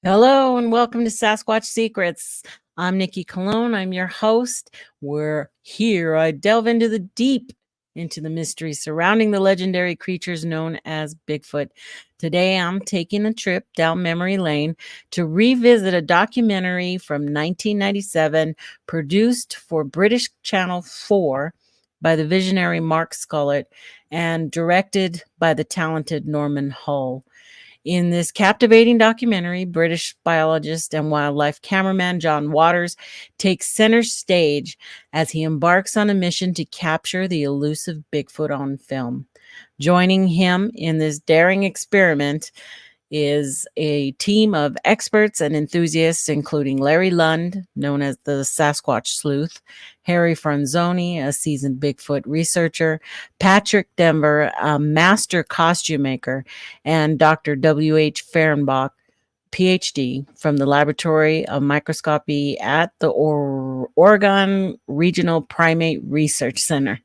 Hello and welcome to Sasquatch Secrets. I'm Nikki Colon. I'm your host. We're here. I delve into the deep, into the mystery surrounding the legendary creatures known as Bigfoot. Today, I'm taking a trip down memory lane to revisit a documentary from 1997 produced for British Channel 4 by the visionary Mark Scullett and directed by the talented Norman Hull. In this captivating documentary, British biologist and wildlife cameraman John Waters takes center stage as he embarks on a mission to capture the elusive Bigfoot on film. Joining him in this daring experiment is a team of experts and enthusiasts, including Larry Lund, known as the Sasquatch Sleuth, Harry Franzoni, a seasoned Bigfoot researcher, Patrick Denver, a master costume maker, and Dr. W.H. Fehrenbach, PhD, from the Laboratory of Microscopy at the Oregon Regional Primate Research Center.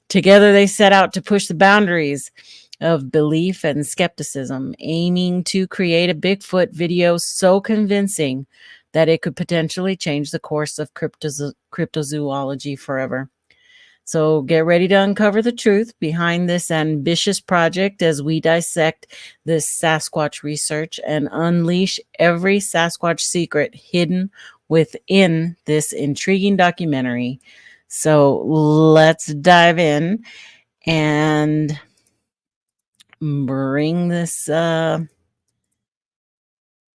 Together, they set out to push the boundaries of belief and skepticism, aiming to create a Bigfoot video so convincing that it could potentially change the course of cryptozoology forever. So get ready to uncover the truth behind this ambitious project as we dissect this Sasquatch research and unleash every Sasquatch secret hidden within this intriguing documentary. So let's dive in and bring this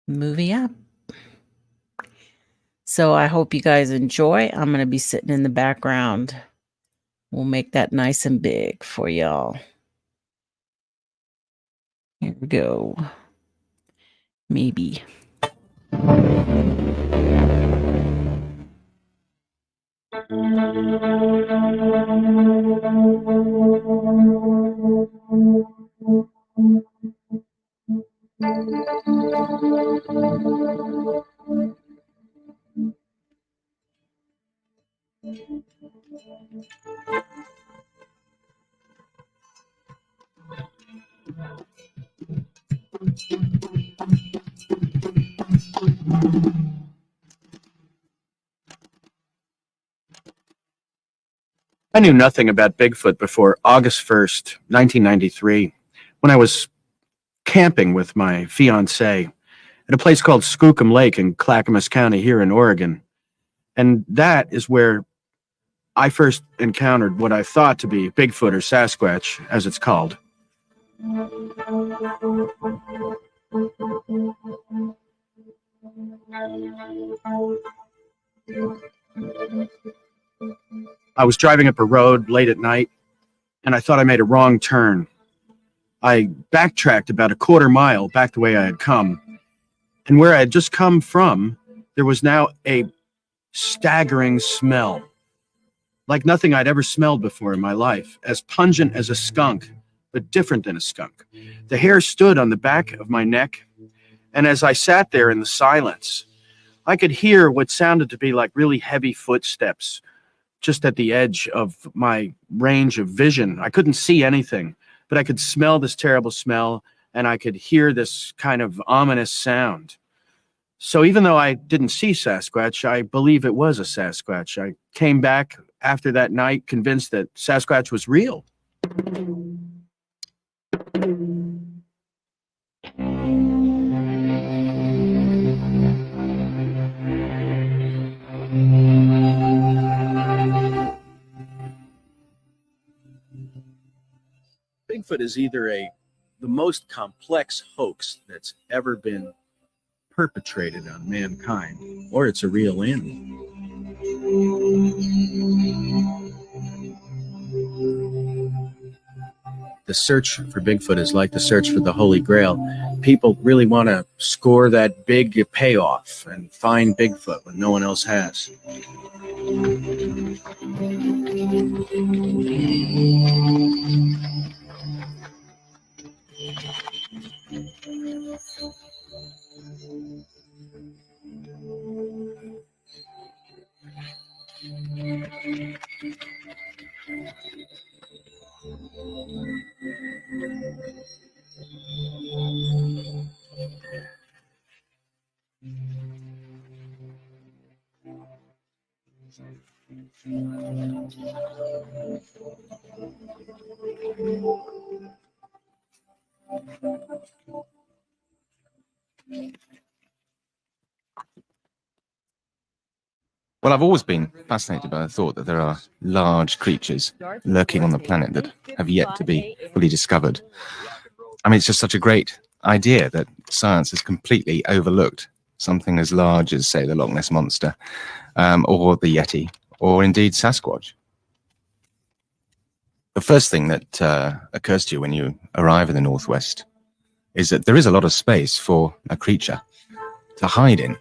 movie up. So I hope you guys enjoy. I'm going to be sitting in the background. We'll make that nice and big for y'all. Here we go. Maybe. I knew nothing about Bigfoot before August 1st, 1993, when I was camping with my fiancée at a place called Skookum Lake in Clackamas County here in Oregon. And that is where I first encountered what I thought to be Bigfoot, or Sasquatch, as it's called. I was driving up a road late at night, and I thought I made a wrong turn. I backtracked about a quarter mile back the way I had come, and where I had just come from, there was now a staggering smell, like nothing I'd ever smelled before in my life, as pungent as a skunk, but different than a skunk. The hair stood on the back of my neck, and as I sat there in the silence, I could hear what sounded to be like really heavy footsteps just at the edge of my range of vision. I couldn't see anything, but I could smell this terrible smell, and I could hear this kind of ominous sound. So even though I didn't see Sasquatch, I believe it was a Sasquatch. I came back after that night convinced that Sasquatch was real. Bigfoot is either the most complex hoax that's ever been perpetrated on mankind, or it's a real animal. the search for Bigfoot is like the search for the Holy Grail. People really want to score that big payoff and find Bigfoot when no one else has. Well, I've always been fascinated by the thought that there are large creatures lurking on the planet that have yet to be fully discovered. I mean, it's just such a great idea that science has completely overlooked something as large as, say, the Loch Ness Monster, or the Yeti, or indeed Sasquatch. The first thing that occurs to you when you arrive in the Northwest is that there is a lot of space for a creature to hide in.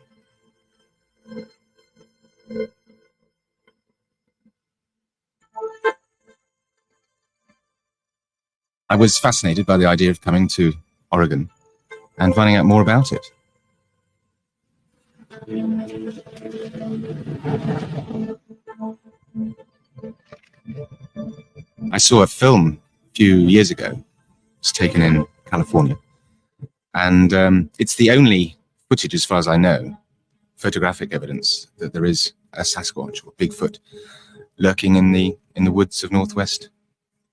I was fascinated by the idea of coming to Oregon and finding out more about it. I saw a film a few years ago. It was taken in California. And it's the only footage, as far as I know, photographic evidence that there is a Sasquatch or Bigfoot lurking in the woods of Northwest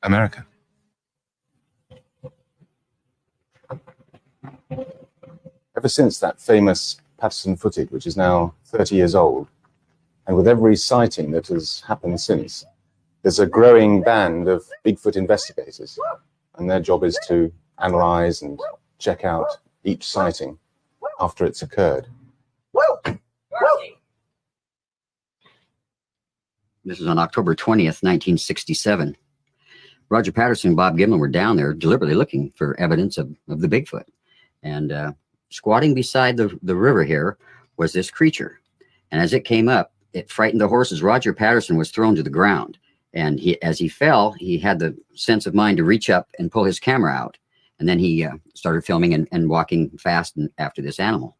America. Ever since that famous Patterson footage, which is now 30 years old, and with every sighting that has happened since, there's a growing band of Bigfoot investigators, and their job is to analyze and check out each sighting after it's occurred. This is on October 20th, 1967. Roger Patterson and Bob Gimlin were down there deliberately looking for evidence of the Bigfoot. And squatting beside the river here was this creature. And as it came up, it frightened the horses. Roger Patterson was thrown to the ground. And as he fell, he had the sense of mind to reach up and pull his camera out. And then he started filming and walking fast after this animal.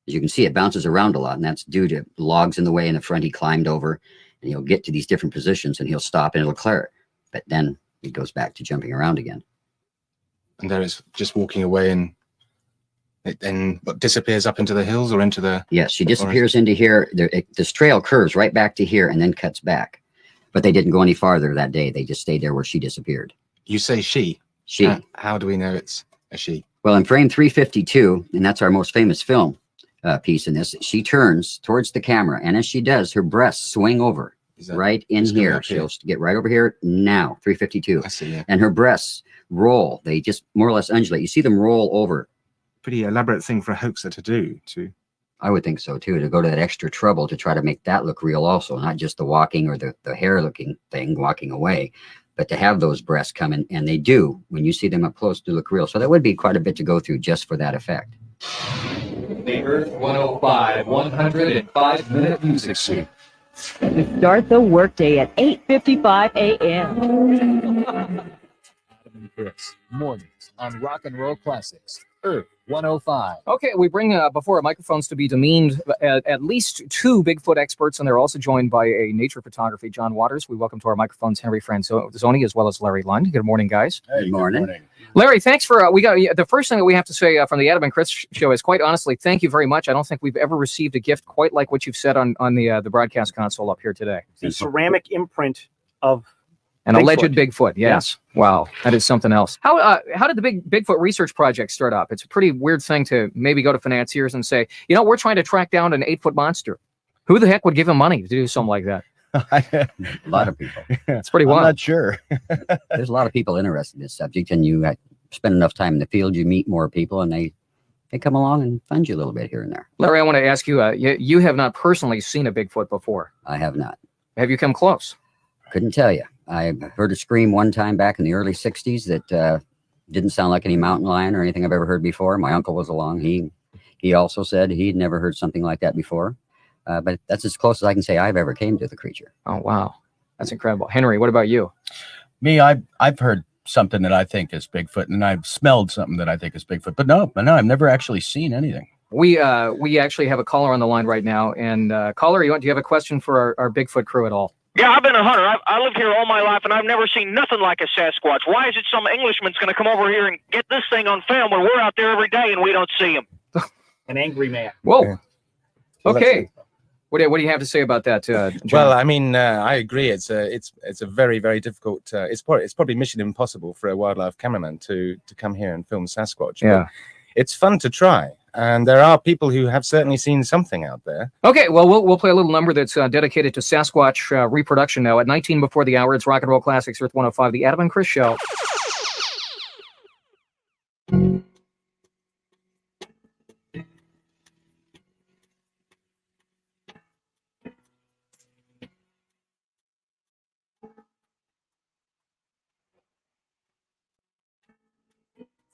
As you can see, it bounces around a lot, and that's due to logs in the way in the front he climbed over. And he'll get to these different positions, and he'll stop, and it'll clear it. But then he goes back to jumping around again. And there is just walking away, and it then disappears up into the hills or into the... Yes, she disappears into here. This trail curves right back to here and then cuts back. But they didn't go any farther that day. They just stayed there where she disappeared. You say she? She. How do we know it's a she? Well, in frame 352, and that's our most famous film piece in this, she turns towards the camera, and as she does, her breasts swing over right in here. She'll get right over here now, 352. I see, yeah. And her breasts roll. They just more or less undulate. You see them roll over. Pretty elaborate thing for a hoaxer to do, too. I would think so, too, to go to that extra trouble to try to make that look real also, not just the walking or the hair-looking thing walking away, but to have those breasts come in, and they do, when you see them up close, to look real. So that would be quite a bit to go through just for that effect. The Earth 105 105-minute music suite. To start the workday at 8:55 a.m. Adam and Chris, mornings on Rock and Roll Classics, Earth 105. Okay, we bring before microphones to be demeaned at least two Bigfoot experts, and they're also joined by a nature photography, John Waters. We welcome to our microphones Henry Franzoni as well as Larry Lund. Good morning, guys. Hey, Good morning. Larry, thanks for we got the first thing that we have to say from the Adam and Chris show is, quite honestly, thank you very much. I don't think we've ever received a gift quite like what you've said on the broadcast console up here today. The ceramic imprint of An Bigfoot. alleged Bigfoot, yes. Wow, that is something else. How did the Bigfoot research project start up? It's a pretty weird thing to maybe go to financiers and say, you know, we're trying to track down an 8-foot monster. Who the heck would give him money to do something like that? A lot of people. It's pretty wild. I'm not sure. There's a lot of people interested in this subject, and you spend enough time in the field, you meet more people, and they come along and fund you a little bit here and there. Larry, I want to ask you, you have not personally seen a Bigfoot before. I have not. Have you come close? Couldn't tell you. I heard a scream one time back in the early 60s that didn't sound like any mountain lion or anything I've ever heard before. My uncle was along. He also said he'd never heard something like that before. But that's as close as I can say I've ever came to the creature. Oh, wow. That's incredible. Henry, what about you? Me, I've heard something that I think is Bigfoot, and I've smelled something that I think is Bigfoot. But no, I've never actually seen anything. We actually have a caller on the line right now. And caller, do you have a question for our Bigfoot crew at all? Yeah, I've been a hunter. I lived here all my life, and I've never seen nothing like a Sasquatch. Why is it some Englishman's going to come over here and get this thing on film when we're out there every day and we don't see him? An angry man. Whoa. Yeah. Okay. What do you have to say about that, John? Well, I mean, I agree. It's a very, very difficult. It's probably mission impossible for a wildlife cameraman to come here and film Sasquatch. Yeah. But it's fun to try, and there are people who have certainly seen something out there. Okay, well, we'll play a little number that's dedicated to Sasquatch reproduction now. At 19 before the hour, it's Rock and Roll Classics, Earth 105, the Adam and Chris Show.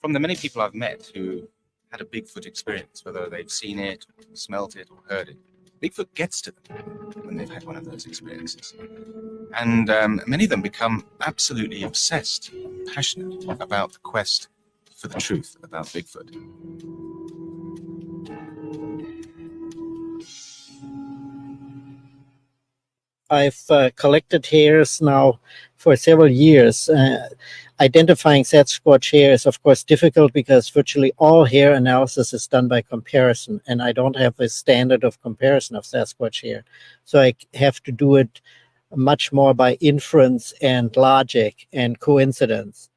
From the many people I've met who had a Bigfoot experience, whether they've seen it, smelt it, or heard it, Bigfoot gets to them when they've had one of those experiences. And many of them become absolutely obsessed, passionate about the quest for the truth about Bigfoot. I've collected hairs now for several years. Identifying Sasquatch hair is, of course, difficult because virtually all hair analysis is done by comparison, and I don't have a standard of comparison of Sasquatch hair. So I have to do it much more by inference and logic and coincidence.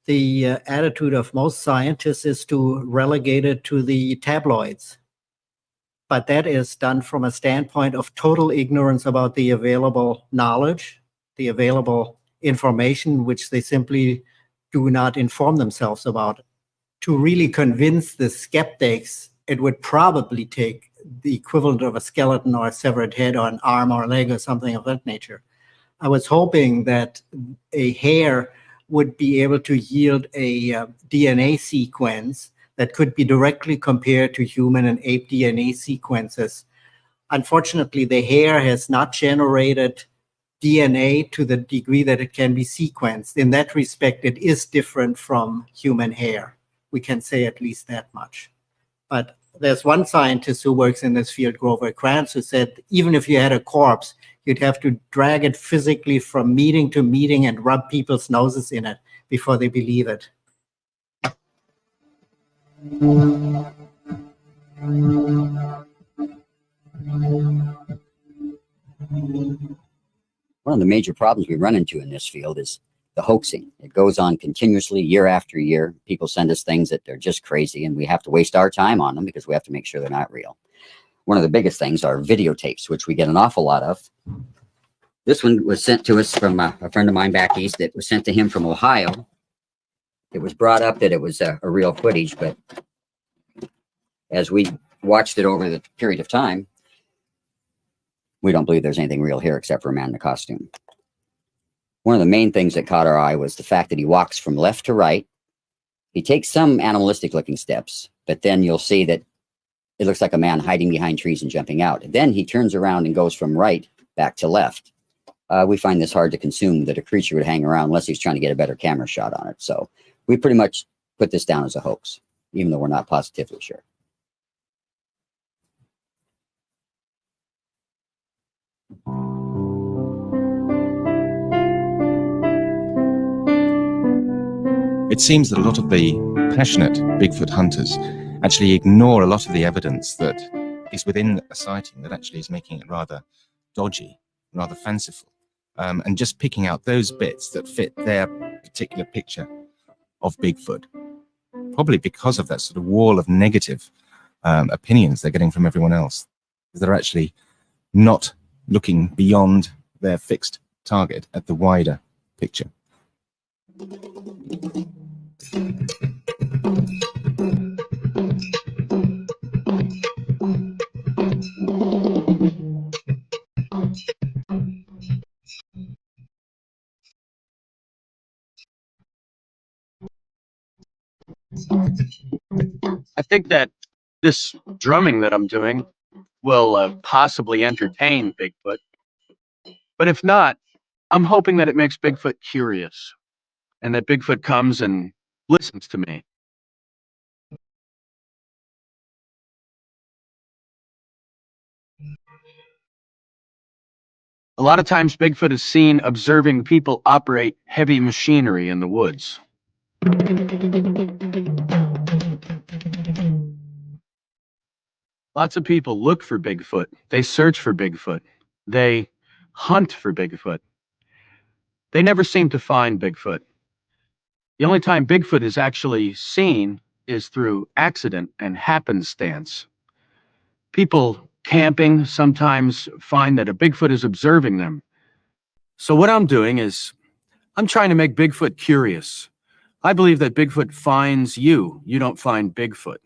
The attitude of most scientists is to relegate it to the tabloids. But that is done from a standpoint of total ignorance about the available knowledge, the available information, which they simply do not inform themselves about. To really convince the skeptics, it would probably take the equivalent of a skeleton or a severed head or an arm or a leg or something of that nature. I was hoping that a hair would be able to yield a DNA sequence that could be directly compared to human and ape DNA sequences. Unfortunately, the hair has not generated DNA to the degree that it can be sequenced. In that respect, it is different from human hair. We can say at least that much. But there's one scientist who works in this field, Grover Krantz, who said even if you had a corpse, you'd have to drag it physically from meeting to meeting and rub people's noses in it before they believe it. One of the major problems we run into in this field is the hoaxing. It goes on continuously year after year. People send us things that they're just crazy, and we have to waste our time on them because we have to make sure they're not real. One of the biggest things are videotapes, which we get an awful lot of. This one was sent to us from a friend of mine back east. It was sent to him from Ohio. It was brought up that it was a real footage, but as we watched it over the period of time, we don't believe there's anything real here except for a man in a costume. One of the main things that caught our eye was the fact that he walks from left to right. He takes some animalistic looking steps, but then you'll see that it looks like a man hiding behind trees and jumping out. Then he turns around and goes from right back to left. We find this hard to consume, that a creature would hang around unless he's trying to get a better camera shot on it. So we pretty much put this down as a hoax, even though we're not positively sure. It seems that a lot of the passionate Bigfoot hunters actually ignore a lot of the evidence that is within a sighting that actually is making it rather dodgy, rather fanciful, and just picking out those bits that fit their particular picture of Bigfoot, probably because of that sort of wall of negative opinions they're getting from everyone else. They're actually not looking beyond their fixed target at the wider picture. I think that this drumming that I'm doing will possibly entertain Bigfoot. But if not, I'm hoping that it makes Bigfoot curious and that Bigfoot comes and listens to me. A lot of times Bigfoot is seen observing people operate heavy machinery in the woods. Lots of people look for Bigfoot. They search for Bigfoot. They hunt for Bigfoot. They never seem to find Bigfoot. The only time Bigfoot is actually seen is through accident and happenstance. People camping sometimes find that a Bigfoot is observing them. So what I'm doing is I'm trying to make Bigfoot curious. I believe that Bigfoot finds you. You don't find Bigfoot.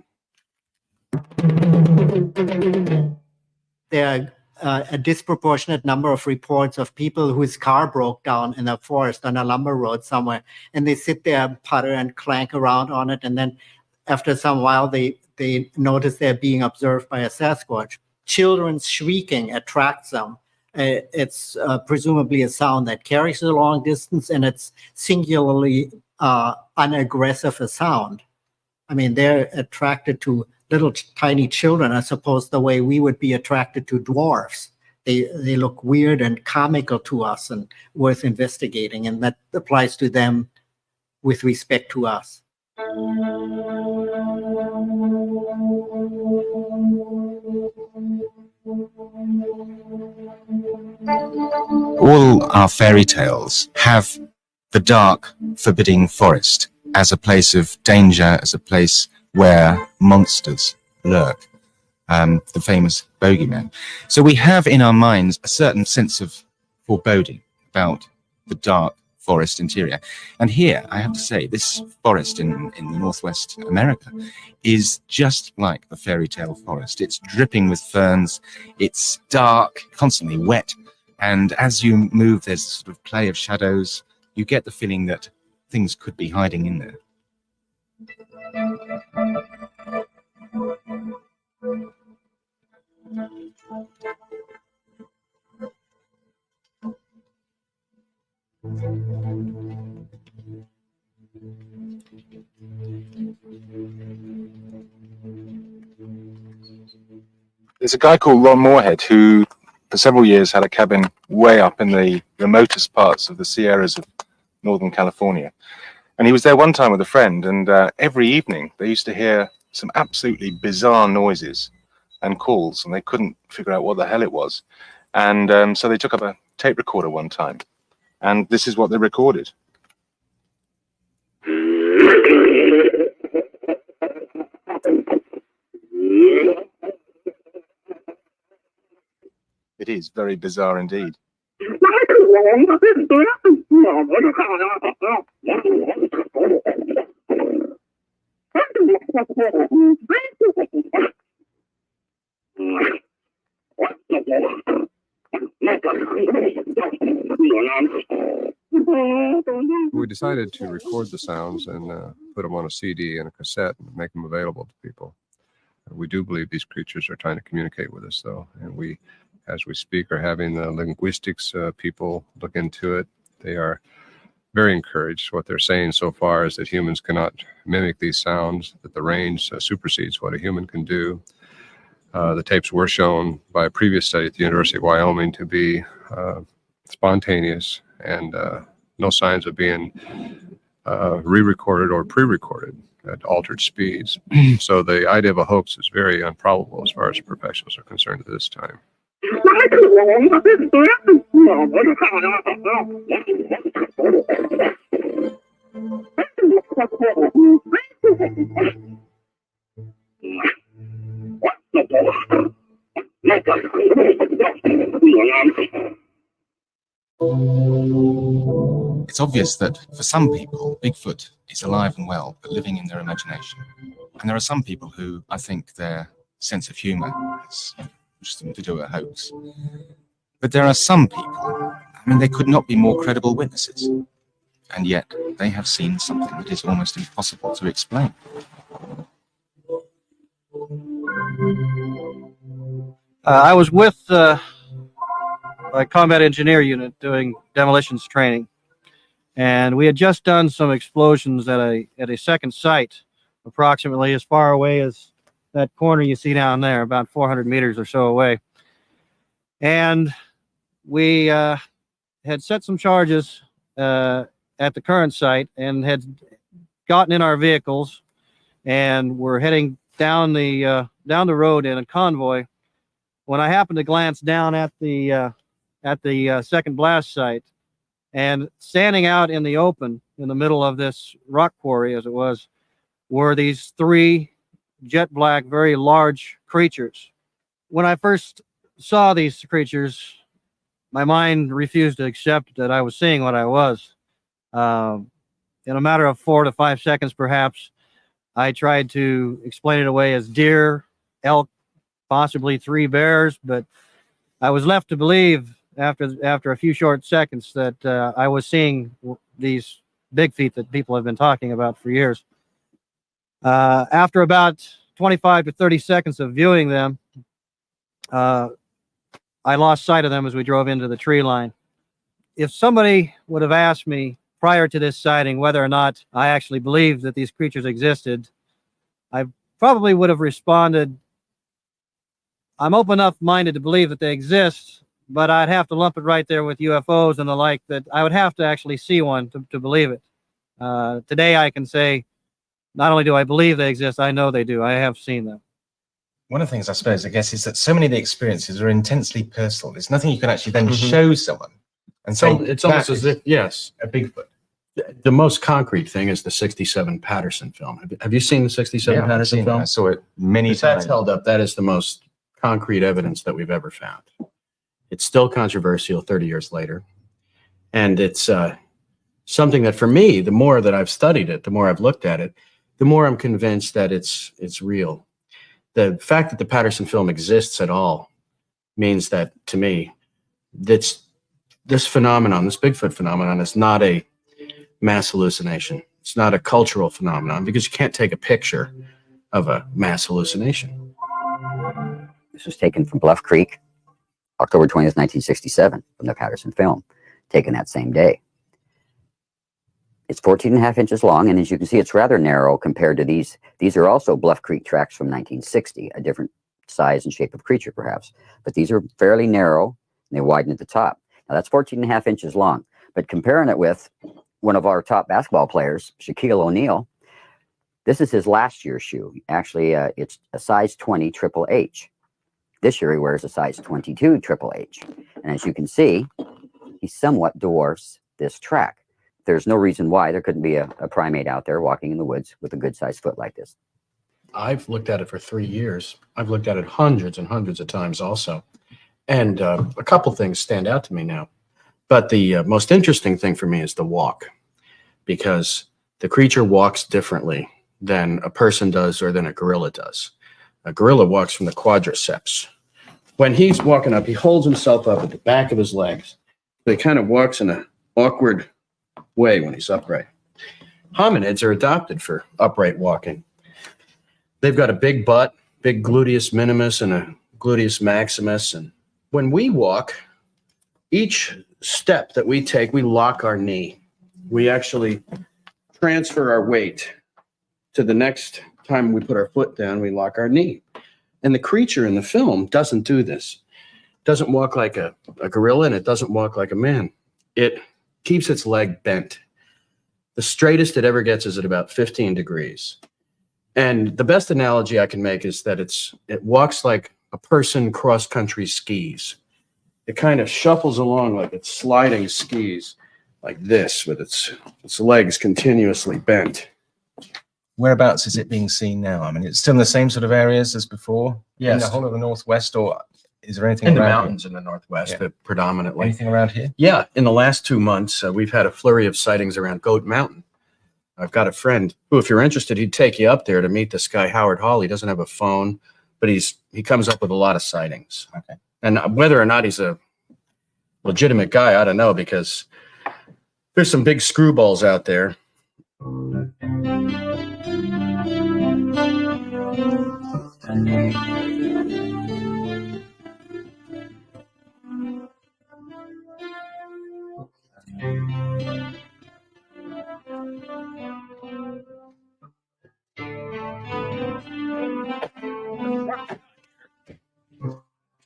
There are a disproportionate number of reports of people whose car broke down in a forest on a lumber road somewhere, and they sit there, putter and clank around on it, and then after some while they notice they're being observed by a Sasquatch. Children's shrieking attracts them. It's presumably a sound that carries a long distance, and it's singularly unaggressive a sound. I mean, they're attracted to little tiny children, I suppose, the way we would be attracted to dwarfs. They look weird and comical to us and worth investigating, and that applies to them with respect to us. All our fairy tales have the dark, forbidding forest as a place of danger, as a place where monsters lurk, the famous bogeyman. So we have in our minds a certain sense of foreboding about the dark forest interior. And here, I have to say, this forest in Northwest America is just like the fairy tale forest. It's dripping with ferns, it's dark, constantly wet, and as you move, there's a sort of play of shadows. You get the feeling that things could be hiding in there. There's a guy called Ron Moorhead who for several years had a cabin way up in the remotest parts of the Sierras of Northern California. And he was there one time with a friend, and every evening they used to hear some absolutely bizarre noises and calls, and they couldn't figure out what the hell it was. And so they took up a tape recorder one time, and this is what they recorded. It is very bizarre indeed. We decided to record the sounds and put them on a CD and a cassette and make them available to people. We do believe these creatures are trying to communicate with us, though, and we, as we speak, are having the linguistics people look into it. They are very encouraged. What they're saying so far is that humans cannot mimic these sounds, that the range supersedes what a human can do. The tapes were shown by a previous study at the University of Wyoming to be spontaneous and no signs of being re-recorded or pre-recorded at altered speeds. So the idea of a hoax is very improbable as far as professionals are concerned at this time. It's obvious that for some people, Bigfoot is alive and well, but living in their imagination. And there are some people who I think their sense of humor has pushed them to do a hoax. But there are some people, I mean, they could not be more credible witnesses. and yet they have seen something that is almost impossible to explain. I was with my combat engineer unit doing demolitions training, and we had just done some explosions at a second site, approximately as far away as that corner you see down there, about 400 meters or so away. And we had set some charges at the current site and had gotten in our vehicles and were heading down the road in a convoy when I happened to glance down at the second blast site, and standing out in the open in the middle of this rock quarry, as it was, were these three jet black, very large creatures. When I first saw these creatures, my mind refused to accept that I was seeing what I was. In a matter of 4 to 5 seconds, perhaps, I tried to explain it away as deer, elk, possibly 3 bears, but I was left to believe after a few short seconds that I was seeing these big feet that people have been talking about for years. After about 25 to 30 seconds of viewing them, I lost sight of them as we drove into the tree line. If somebody would have asked me prior to this sighting whether or not I actually believed that these creatures existed, I probably would have responded, I'm open enough minded to believe that they exist, but I'd have to lump it right there with UFOs and the like, that I would have to actually see one to believe it. Today I can say, not only do I believe they exist, I know they do. I have seen them. One of the things, I suppose, I guess, is that so many of the experiences are intensely personal. There's nothing you can actually then show someone and say, It's almost as if, yes, a Bigfoot. the most concrete thing is the 67 Patterson film. Have you seen the 67 Patterson film? I saw it many times. That's held up. That is the most concrete evidence that we've ever found. It's still controversial 30 years later. And it's something that, for me, the more that I've studied it, the more I've looked at it, the more I'm convinced that it's real. The fact that the Patterson film exists at all means that, to me, this phenomenon, this Bigfoot phenomenon, is not a mass hallucination. It's not a cultural phenomenon, because you can't take a picture of a mass hallucination. This was taken from Bluff Creek, October 20th, 1967, from the Patterson film, taken that same day. It's 14.5 inches long, and as you can see, it's rather narrow compared to these. These are also Bluff Creek tracks from 1960, a different size and shape of creature, perhaps. But these are fairly narrow, and they widen at the top. Now, that's 14.5 inches long. But comparing it with one of our top basketball players, Shaquille O'Neal, this is his last year's shoe. Actually, it's a size 20 Triple H. This year, he wears a size 22 Triple H. And as you can see, he somewhat dwarfs this track. There's no reason why there couldn't be a primate out there walking in the woods with a good-sized foot like this. I've looked at it for 3 years. I've looked at it hundreds and hundreds of times also. And a couple things stand out to me now. But the most interesting thing for me is the walk, because the creature walks differently than a person does or than a gorilla does. A gorilla walks from the quadriceps. When he's walking up, he holds himself up at the back of his legs. So he kind of walks in an awkward way when he's upright. Hominids are adopted for upright walking. They've got a big butt, big gluteus minimus and a gluteus maximus. And when we walk, each step that we take, we lock our knee. We actually transfer our weight to the next time we put our foot down, we lock our knee. And the creature in the film doesn't do this. It doesn't walk like a gorilla, and it doesn't walk like a man. It keeps its leg bent. The straightest it ever gets is at about 15 degrees. And the best analogy I can make is that it walks like a person cross-country skis. It kind of shuffles along like it's sliding skis, like this, with its legs continuously bent. Whereabouts is it being seen now? I mean, it's still in the same sort of areas as before? Yes. In the whole of the Northwest, or is there anything In the around mountains here? in the Northwest, Yeah. predominantly. Anything around here? Yeah, in the last 2 months, we've had a flurry of sightings around Goat Mountain. I've got a friend who, if you're interested, he'd take you up there to meet this guy, Howard Hall. He doesn't have a phone, but he comes up with a lot of sightings. Okay. And whether or not he's a legitimate guy, I don't know, because There's some big screwballs out there.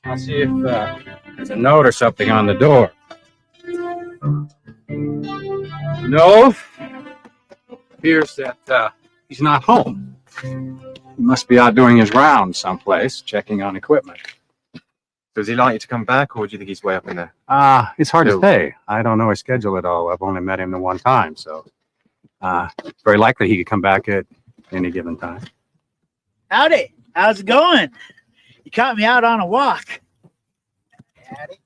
I'll see if there's a note or something on the door. No. Appears that he's not home. He must be out doing his rounds someplace, checking on equipment. Does he like you to come back, or do you think he's way up in there? It's hard to say. I don't know his schedule at all. I've only met him the one time, so very likely he could come back at any given time. Howdy. How's it going? You caught me out on a walk.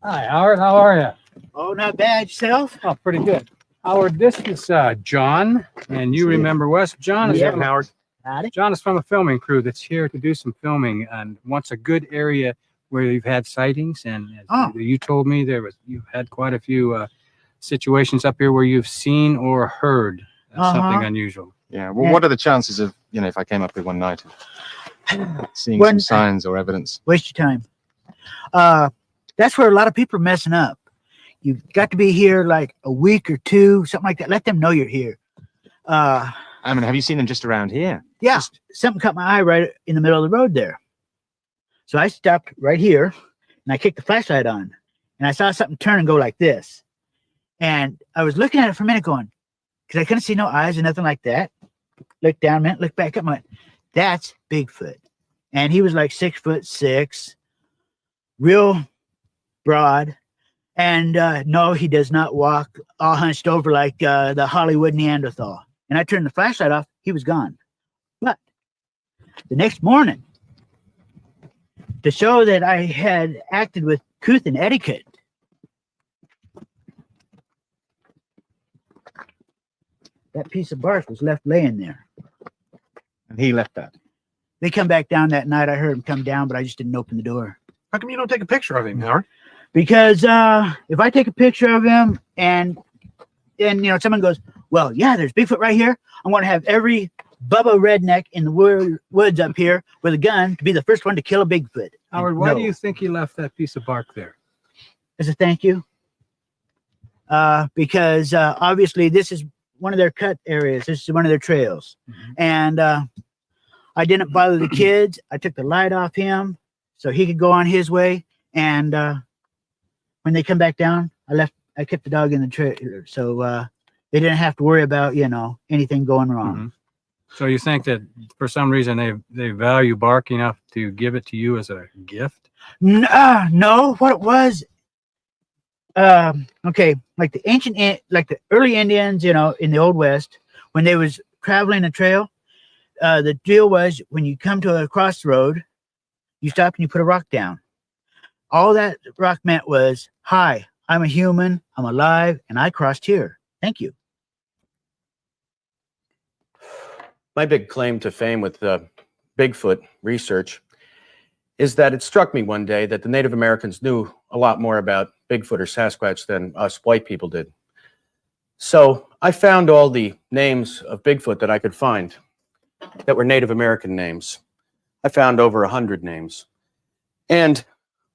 Hi, Howard. How are you? Oh, not bad. Yourself? Oh, pretty good. Howard, this is John, and you remember Wes. John is Yeah. from Howard. Howdy. John is from a filming crew that's here to do some filming and wants a good area where you've had sightings. And as you told me you've had quite a few situations up here where you've seen or heard something unusual. Yeah. Well, what are the chances of, if I came up here one night and seeing some signs or evidence? Waste your time. That's where a lot of people are messing up. You've got to be here like a week or two, something like that. Let them know you're here. Have you seen them just around here? Yeah, something caught my eye right in the middle of the road there. So I stopped right here and I kicked the flashlight on and I saw something turn and go like this. And I was looking at it for a minute going, because I couldn't see no eyes or nothing like that. Looked down a minute, looked back up, and went, that's Bigfoot. And he was like 6'6", real broad. And no, he does not walk all hunched over like the Hollywood Neanderthal. And I turned the flashlight off, he was gone. But the next morning, to show that I had acted with couth and etiquette, that piece of bark was left laying there. And he left that? They come back down that night. I heard him come down, but I just didn't open the door. How come you don't take a picture of him, Howard? Because if I take a picture of him and someone goes, well, yeah, there's Bigfoot right here, I'm going to have every Bubba redneck in the woods up here with a gun to be the first one to kill a Bigfoot. Howard, why do you think he left that piece of bark there? As a thank you. Because obviously this is one of their cut areas. This is one of their trails. And I didn't bother the kids. I took the light off him so he could go on his way. And when they come back down, I kept the dog in the trailer. So they didn't have to worry about, anything going wrong. So you think that for some reason they value bark enough to give it to you as a gift? No, what it was, okay, like the early Indians, in the Old West, when they was traveling a trail, the deal was when you come to a crossroad, you stop and you put a rock down. All that rock meant was, hi, I'm a human, I'm alive, and I crossed here. Thank you. My big claim to fame with Bigfoot research is that it struck me one day that the Native Americans knew a lot more about Bigfoot or Sasquatch than us white people did. So I found all the names of Bigfoot that I could find that were Native American names. I found over 100 names. And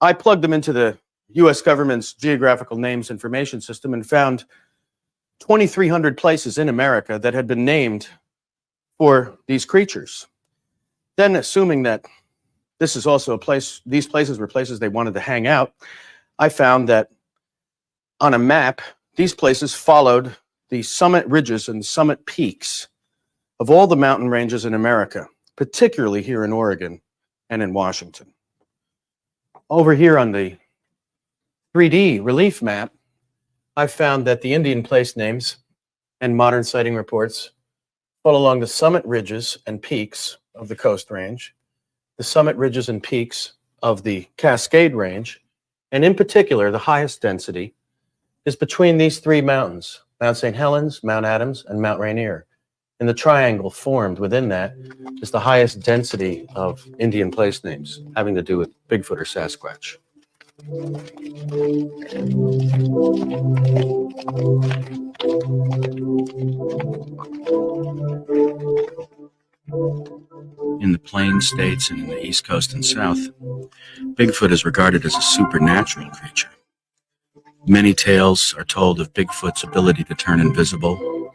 I plugged them into the U.S. government's Geographical Names Information System and found 2,300 places in America that had been named for these creatures. Then, assuming that this is also a place, these places were places they wanted to hang out, I found that on a map, these places followed the summit ridges and summit peaks of all the mountain ranges in America, particularly here in Oregon and in Washington. Over here on the 3D relief map, I found that the Indian place names and modern sighting reports fall along the summit ridges and peaks of the Coast Range, the summit ridges and peaks of the Cascade Range, and in particular, the highest density is between these three mountains, Mount St. Helens, Mount Adams, and Mount Rainier. And the triangle formed within that is the highest density of Indian place names having to do with Bigfoot or Sasquatch. In the Plain States and in the East Coast and South, Bigfoot is regarded as a supernatural creature. Many tales are told of Bigfoot's ability to turn invisible.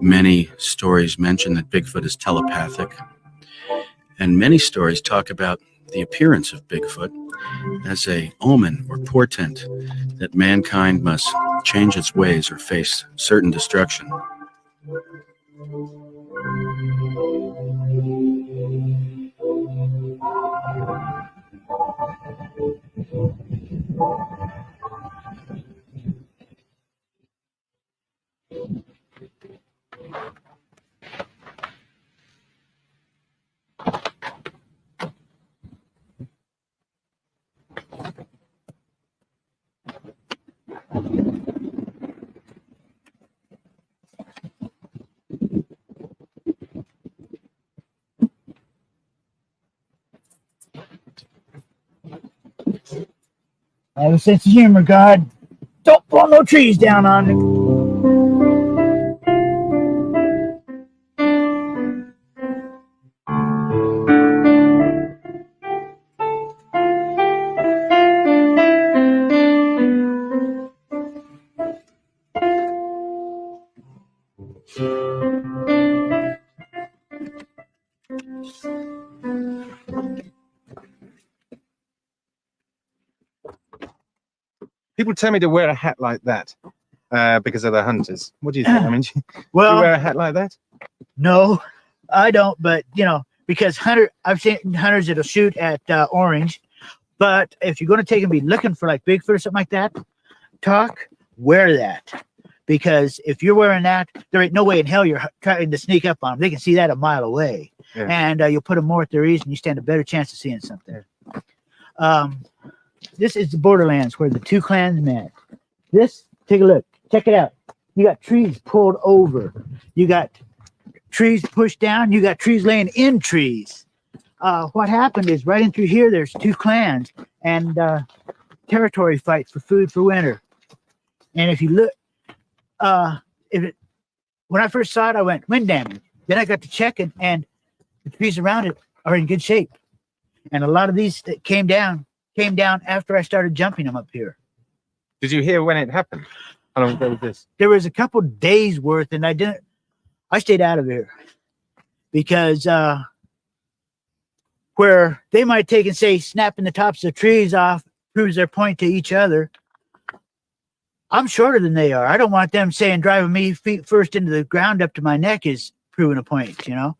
Many stories mention that Bigfoot is telepathic. And many stories talk about the appearance of Bigfoot as an omen or portent that mankind must change its ways or face certain destruction. I have a sense of humor, God. Don't pull no trees down on me. People tell me to wear a hat like that because of the hunters. What do you think? I mean, do you Well, wear a hat like that? no, I don't. But you know, because I've seen hunters that'll shoot at orange. But if you're going to take and be looking for like Bigfoot or something like that, wear that. Because if you're wearing that, there ain't no way in hell you're trying to sneak up on them. They can see that a mile away, and you'll put them more at their ease, and you stand a better chance of seeing something. This is the borderlands where the two clans met. This, take a look, check it out. You got trees pulled over. You got trees pushed down. You got trees laying in trees. What happened is right in through here, there's two clans and territory fights for food for winter. And if you look, when I first saw it, I went wind damage. Then I got to checking, and the trees around it are in good shape. And a lot of these that came down after I started jumping them up here. Did you hear when it happened? How long ago was this? There was a couple days worth, and I stayed out of here because where they might take and say snapping the tops of the trees off proves their point to each other. I'm shorter than they are. I don't want them saying driving me feet first into the ground up to my neck is proving a point, you know.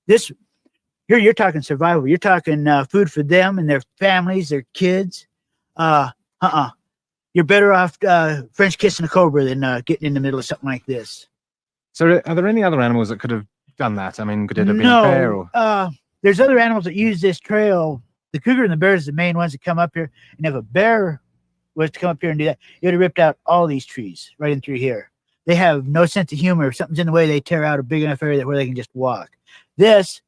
This here you're talking survival. You're talking food for them and their families, their kids. You're better off French kissing a cobra than getting in the middle of something like this. So are there any other animals that could have done that? I mean, could it have been a bear? Or... there's other animals that use this trail. The cougar and the bear is the main ones that come up here. And if a bear was to come up here and do that, it would have ripped out all these trees right in through here. They have no sense of humor. If something's in the way, they tear out a big enough area where they can just walk. That's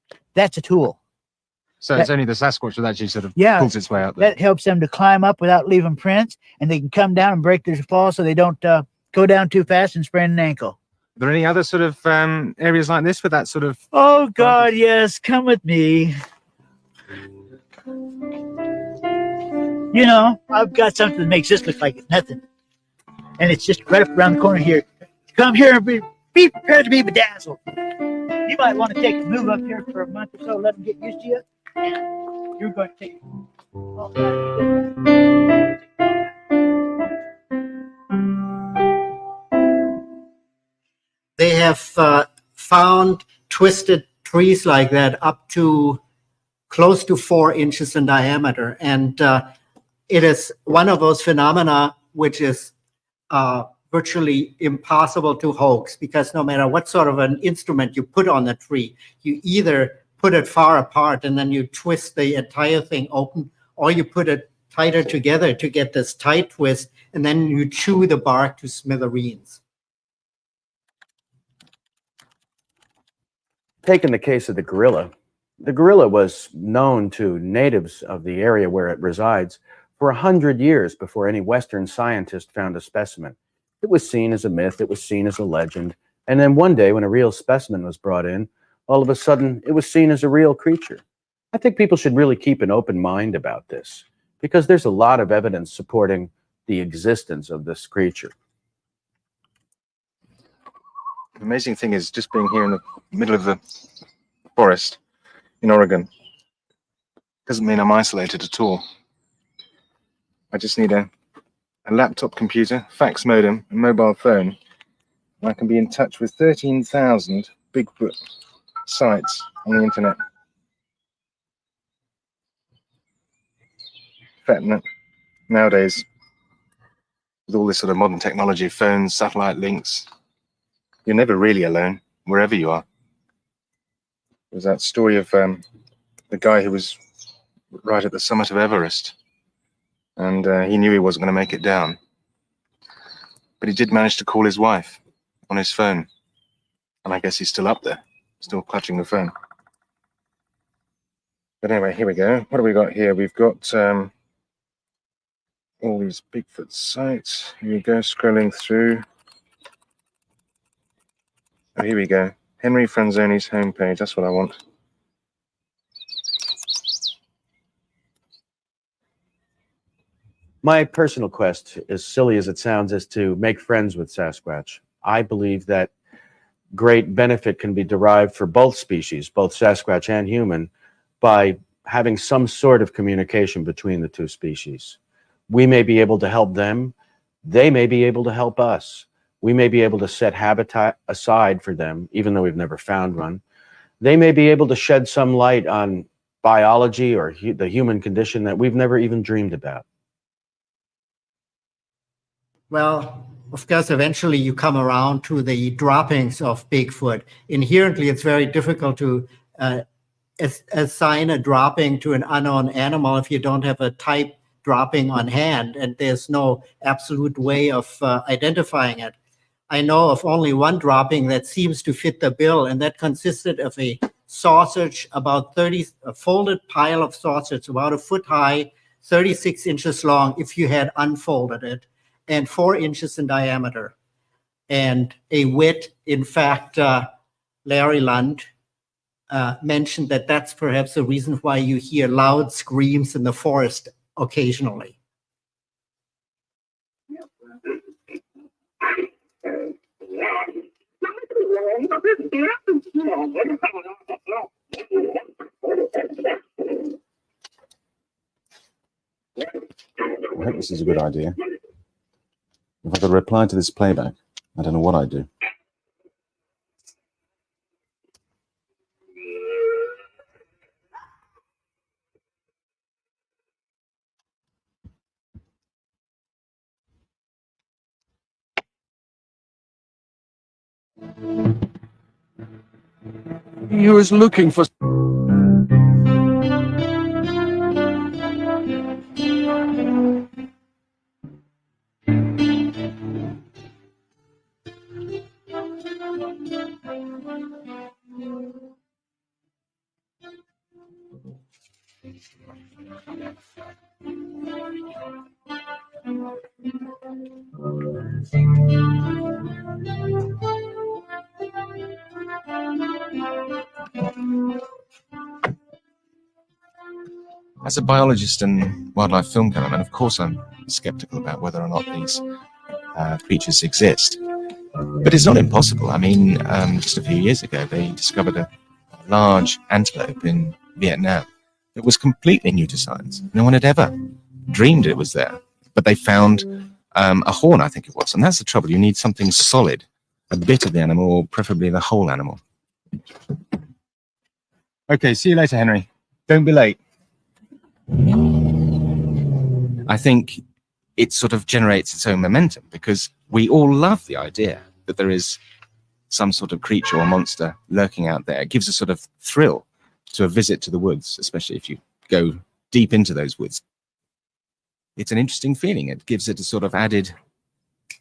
a tool. So it's only the Sasquatch that actually sort of pulls its way out there. That helps them to climb up without leaving prints, and they can come down and break their fall so they don't go down too fast and sprain an ankle. Are there any other sort of areas like this with that sort of... Oh, God, yes. Come with me. You know, I've got something that makes this look like it's nothing. And it's just right up around the corner here. Come here and be prepared to be bedazzled. You might want to take a move up here for a month or so, let them get used to you. And you're going to take They have found twisted trees like that up to close to 4 inches in diameter. And it is one of those phenomena which is virtually impossible to hoax, because no matter what sort of an instrument you put on the tree, you either put it far apart and then you twist the entire thing open, or you put it tighter together to get this tight twist, and then you chew the bark to smithereens. Taking the case of the gorilla was known to natives of the area where it resides for 100 years before any Western scientist found a specimen. It was seen as a myth. It was seen as a legend. And then one day when a real specimen was brought in, all of a sudden it was seen as a real creature. I think people should really keep an open mind about this because there's a lot of evidence supporting the existence of this creature. The amazing thing is just being here in the middle of the forest in Oregon doesn't mean I'm isolated at all. I just need a laptop computer, fax modem, and mobile phone, and I can be in touch with 13,000 Bigfoot sites on the internet. In fact, nowadays, with all this sort of modern technology, phones, satellite links, you're never really alone, wherever you are. There was that story of the guy who was right at the summit of Everest, and he knew he wasn't going to make it down. But he did manage to call his wife on his phone, and I guess he's still up there, still clutching the phone. But anyway, here we go. What have we got here? We've got all these Bigfoot sites. Here we go, scrolling through. Oh, here we go. Henry Franzoni's homepage. That's what I want. My personal quest, as silly as it sounds, is to make friends with Sasquatch. I believe that great benefit can be derived for both species, both Sasquatch and human, by having some sort of communication between the two species. We may be able to help them. They may be able to help us. We may be able to set habitat aside for them, even though we've never found one. They may be able to shed some light on biology or the human condition that we've never even dreamed about. Well, of course, eventually you come around to the droppings of Bigfoot. Inherently, it's very difficult to assign a dropping to an unknown animal if you don't have a type dropping on hand, and there's no absolute way of identifying it. I know of only one dropping that seems to fit the bill, and that consisted of a sausage, a folded pile of sausage, about a foot high, 36 inches long, if you had unfolded it, and 4 inches in diameter. And a wit, in fact, Larry Lund mentioned that that's perhaps the reason why you hear loud screams in the forest occasionally. I hope this is a good idea. If I could reply to this playback, I don't know what I'd do. He was looking for... As a biologist and wildlife film cameraman, of course I'm skeptical about whether or not these creatures exist. But it's not impossible. I mean, just a few years ago, they discovered a large antelope in Vietnam that was completely new to science. No one had ever dreamed it was there. But they found a horn, I think it was. And that's the trouble. You need something solid, a bit of the animal, or preferably the whole animal. Okay, see you later, Henry. Don't be late. I think it sort of generates its own momentum because we all love the idea that there is some sort of creature or monster lurking out there. It gives a sort of thrill to a visit to the woods, especially if you go deep into those woods. It's an interesting feeling. It gives it a sort of added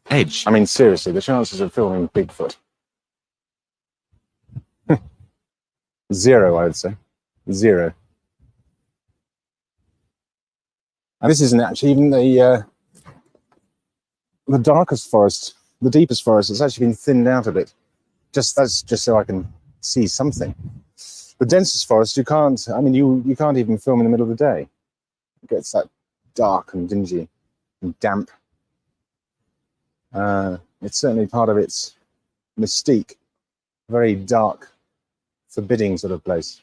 edge. I mean, seriously, the chances of filming Bigfoot. 0, I would say. 0. And this isn't actually even the darkest forest the deepest forest has actually been thinned out a bit. That's just so I can see something. The densest forest, you can't. I mean, you can't even film in the middle of the day. It gets that dark and dingy and damp. It's certainly part of its mystique. Very dark, forbidding sort of place.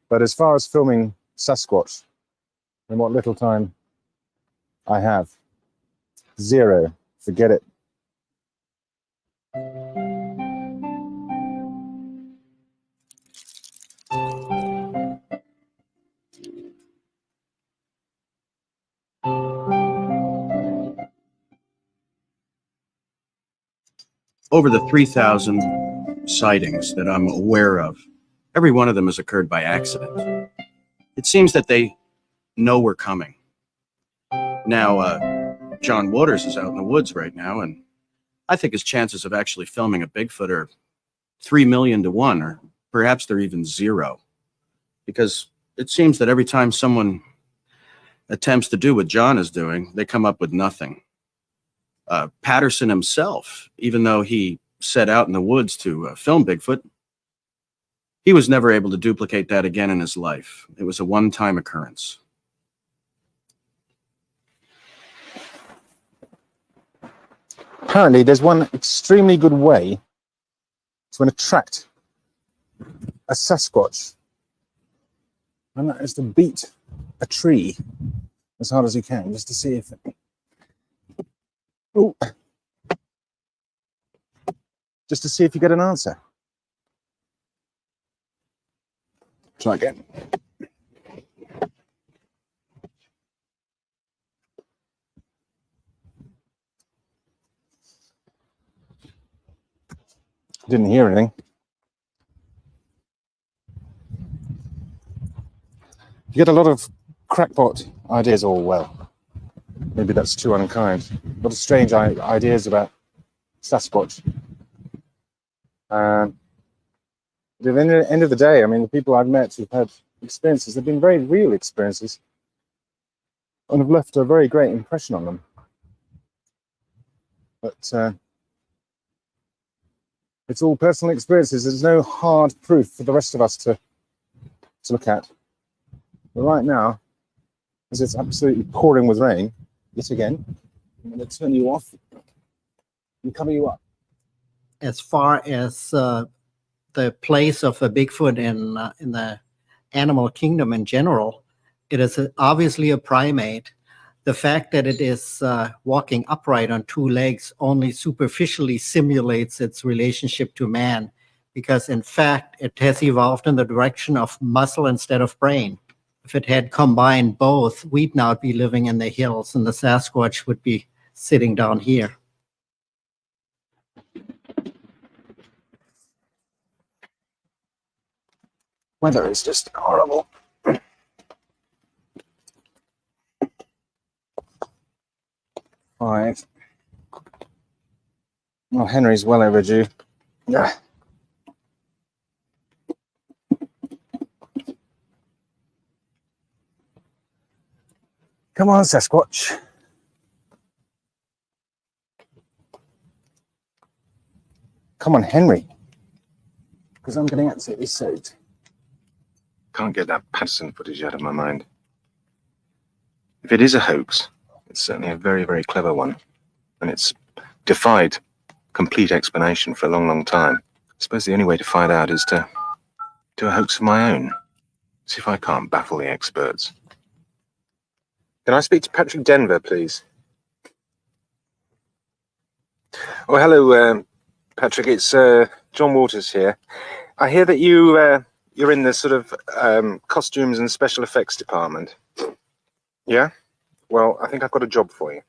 But as far as filming Sasquatch, in what little time I have, zero. Forget it. Over the 3,000 sightings that I'm aware of, every one of them has occurred by accident. It seems that they know we're coming. Now, John Waters is out in the woods right now, and I think his chances of actually filming a Bigfoot are 3 million to 1, or perhaps they're even 0. Because it seems that every time someone attempts to do what John is doing, they come up with nothing. Patterson himself, even though he set out in the woods to film Bigfoot, he was never able to duplicate that again in his life. It was a one-time occurrence. Apparently, there's one extremely good way to attract a Sasquatch, and that is to beat a tree as hard as you can, just to see if it... Ooh. Just to see if you get an answer. Try again. Didn't hear anything. You get a lot of crackpot ideas, all well. Maybe that's too unkind. A lot of strange ideas about Sasquatch. But at the end of the day, I mean, the people I've met who've had experiences have been very real experiences and have left a very great impression on them. But it's all personal experiences. There's no hard proof for the rest of us to look at. But right now, as it's absolutely pouring with rain, yet again, I'm going to turn you off and cover you up. As far as the place of a Bigfoot in the animal kingdom in general, it is obviously a primate. The fact that it is walking upright on 2 legs only superficially simulates its relationship to man, because in fact it has evolved in the direction of muscle instead of brain. If it had combined both, we'd now be living in the hills and the Sasquatch would be sitting down here. Weather is just horrible. All right. Well, Henry's well overdue. Yeah. Come on, Sasquatch. Come on, Henry. Because I'm getting absolutely soaked. Can't get that Patterson footage out of my mind. If it is a hoax, it's certainly a very, very clever one. And it's defied complete explanation for a long, long time. I suppose the only way to find out is to do a hoax of my own. See if I can't baffle the experts. Can I speak to Patrick Denver, please? Oh, hello, Patrick. It's John Waters here. I hear that you're in the sort of costumes and special effects department. Yeah? Well, I think I've got a job for you.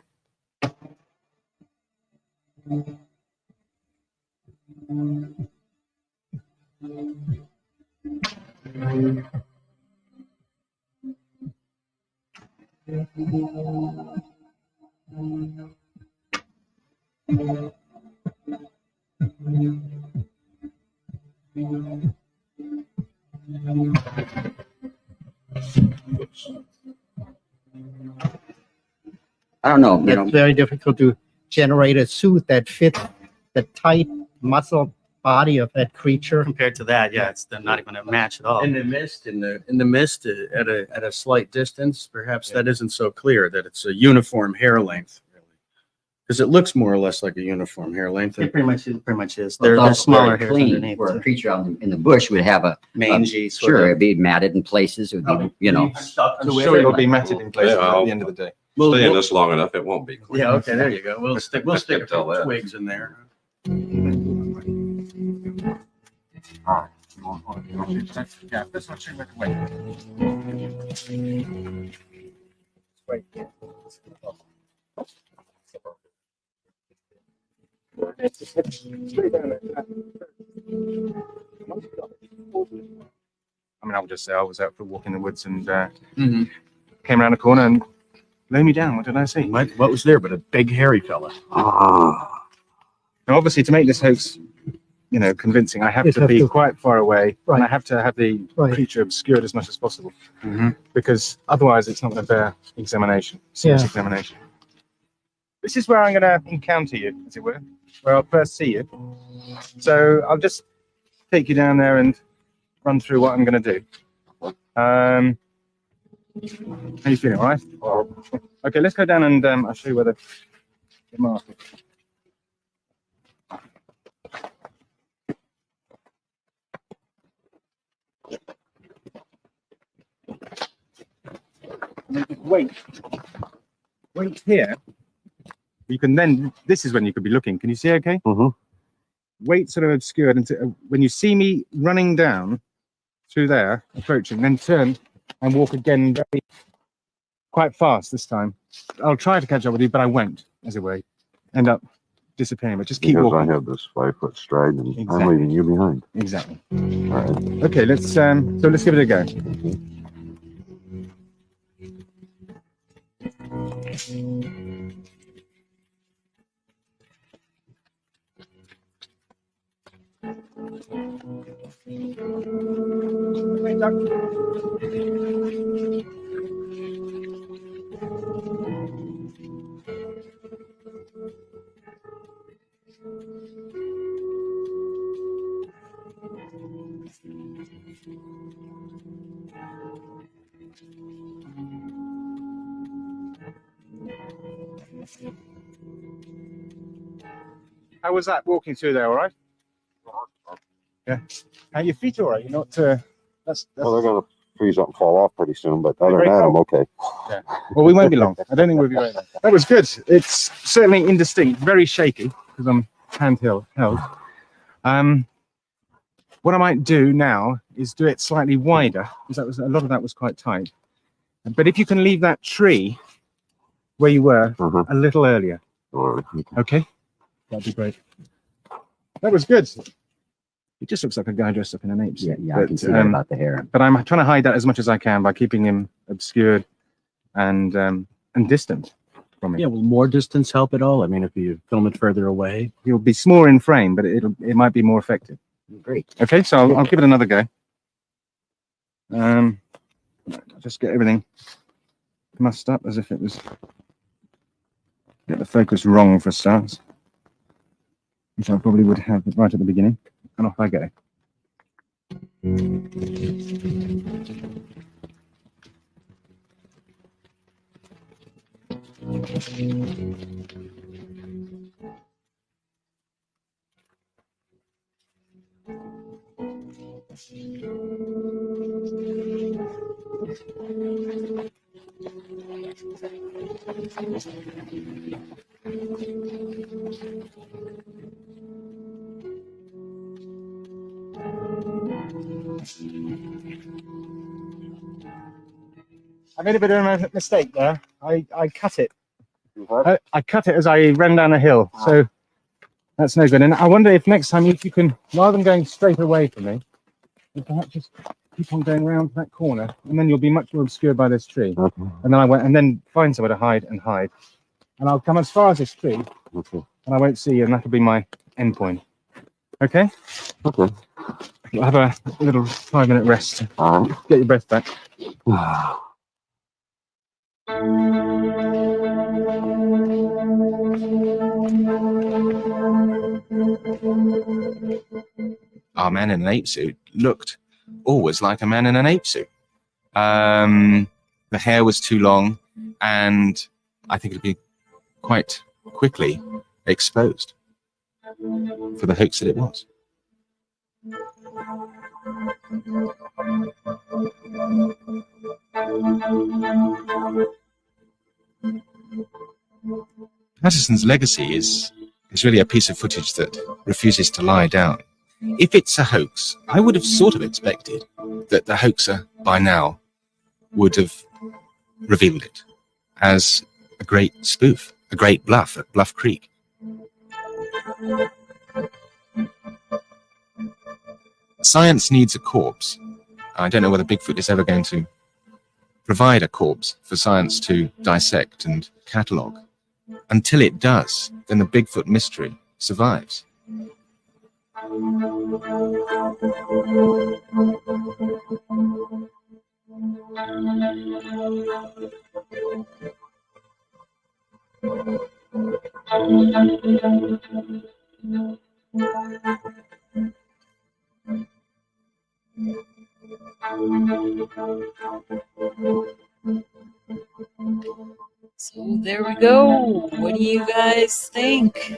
I don't know. It's very difficult to generate a suit that fit the tight muscle body of that creature. Compared to that, yeah, they're not even a match at all. In the mist, at a slight distance, perhaps that isn't so clear that it's a uniform hair length. Because it looks more or less like a uniform hair length. It pretty much is. Well, They're it's smaller very hairs clean, underneath. where a creature out in the bush would have a mangy sort sure, of. it'd be matted in places. It would be, you know. I'm sure it'll be matted in place Yeah, at the end of the day. Stay in this long enough, it won't be clear. Yeah, okay, there you go. We'll stick a Tell few that. twigs in there. Yeah, that's not true. Wait. I mean, I'll just say I was out for a walk in the woods and came around a corner and lay me down. What did I see? What was there but a big hairy fella? Now, obviously, to make this hoax, you know, convincing, I have Yes, to have be to. quite far away, Right. and I have to have the Right. creature obscured as much as possible, because otherwise, it's not going to bear examination, serious Yeah. examination. This is where I'm going to encounter you, as it were, where I'll first see you. So I'll just take you down there and run through what I'm going to do. How you feeling, all right? Okay, let's go down and I'll show you where the mark is. Wait here. You can then, this is when you could be looking. Can you see okay? Wait sort of obscured until when you see me running down through there, approaching, then turn and walk again quite fast this time. I'll try to catch up with you, but I won't, as it were. End up disappearing, but just keep Because walking. I have this 5-foot stride and Exactly. I'm leaving you behind. Exactly. All right. Okay, let's give it a go. How was that walking through there? All right? Yeah. Are your feet all right? You're not. That's Well, they're going to freeze up and fall off pretty soon, but other very than that, I'm cold. okay. Yeah. Well, we won't be long. I don't think we'll be very long. That was good. It's certainly indistinct, very shaky because I'm handheld. What I might do now is do it slightly wider because that was a lot of that was quite tight. But if you can leave that tree where you were a little earlier, okay, that'd be great. That was good. It just looks like a guy dressed up in an ape suit. Yeah, I can see that about the hair. But I'm trying to hide that as much as I can by keeping him obscured and distant from me. Yeah, will more distance help at all? I mean, if you film it further away, He'll be smaller in frame, but it might be more effective. Great. Okay, so I'll give it another go. I'll just get everything mussed up as if it was. Get the focus wrong for starts, which I probably would have right at the beginning. And off I go. I made a bit of a mistake there. I cut it. I cut it as I ran down a hill, so that's no good. And I wonder if next time if you can, rather than going straight away from me, you perhaps just keep on going around that corner, and then you'll be much more obscured by this tree. And then find somewhere to hide, and I'll come as far as this tree, and I won't see you, and that'll be my end point. Okay? Okay. You'll have a little 5-minute rest. Get your breath back. Our man in an ape suit looked always like a man in an ape suit. The hair was too long, and I think it'd be quite quickly exposed for the hoax that it was. Patterson's legacy is really a piece of footage that refuses to lie down. If it's a hoax, I would have sort of expected that the hoaxer by now would have revealed it as a great spoof, a great bluff at Bluff Creek. Science needs a corpse. I don't know whether Bigfoot is ever going to provide a corpse for science to dissect and catalogue. Until it does, then the Bigfoot mystery survives. So there we go. What do you guys think?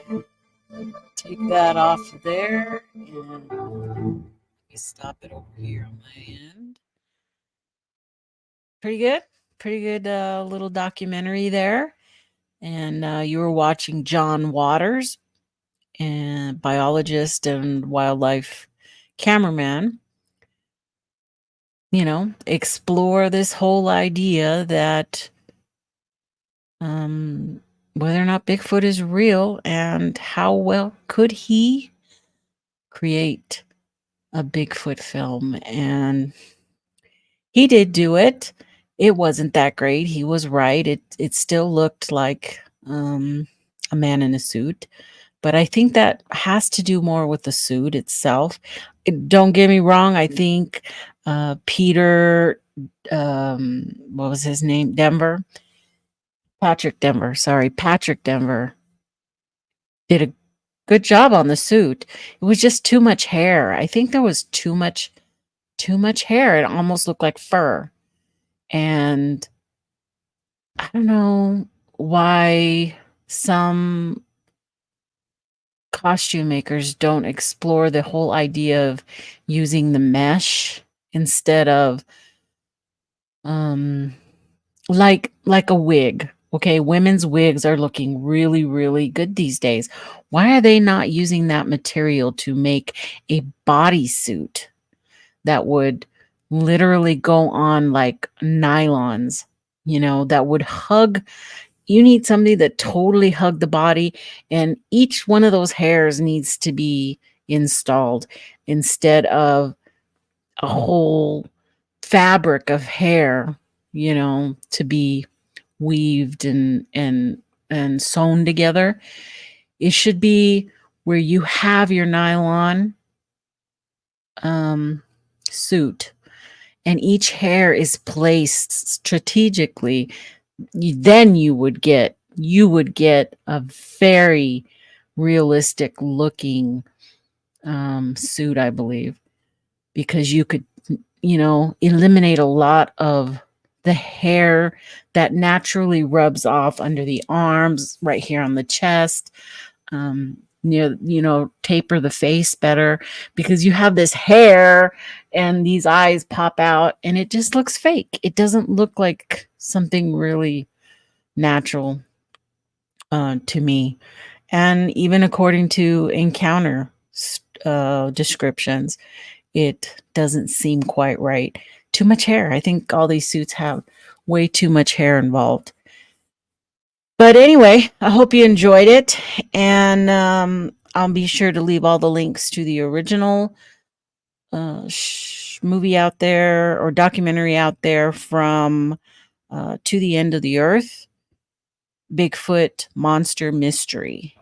Take that off there and let me stop it over here on my end. Pretty good. Pretty good little documentary there. And you were watching John Waters, and biologist and wildlife cameraman, you know, explore this whole idea that whether or not Bigfoot is real and how well could he create a Bigfoot film. And he did do it. It wasn't that great. He was right. It still looked like a man in a suit. But I think that has to do more with the suit itself. Don't get me wrong. I think Peter, what was his name? Patrick Denver did a good job on the suit. It was just too much hair. I think there was too much hair. It almost looked like fur. And I don't know why some costume makers don't explore the whole idea of using the mesh instead of like a wig. Okay, women's wigs are looking really, really good these days. Why are they not using that material to make a bodysuit that would literally go on like nylons, you know, that would hug? You need somebody that totally hugged the body, and each one of those hairs needs to be installed instead of a whole fabric of hair, you know, to be weaved and sewn together. It should be where you have your nylon suit and each hair is placed strategically. Then you would get a very realistic looking suit, I believe, because you could, you know, eliminate a lot of the hair that naturally rubs off under the arms, right here on the chest, near, you know, taper the face better, because you have this hair and these eyes pop out and it just looks fake. It doesn't look like something really natural to me. And even according to encounter descriptions, it doesn't seem quite right. Too much hair. I think all these suits have way too much hair involved. But anyway, I hope you enjoyed it. And I'll be sure to leave all the links to the original movie out there, or documentary out there, from To the End of the Earth, Bigfoot Monster Mystery.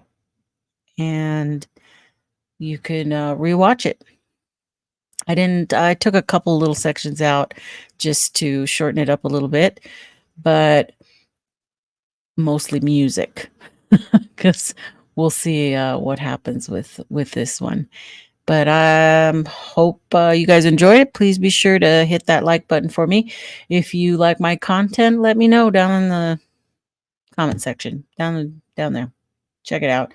And you can rewatch it. I took a couple little sections out just to shorten it up a little bit, but mostly music, because we'll see what happens with this one. But hope you guys enjoyed it. Please be sure to hit that like button for me. If you like my content, let me know down in the comment section down there. Check it out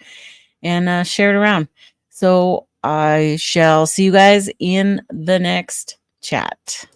and share it around. So I shall see you guys in the next chat.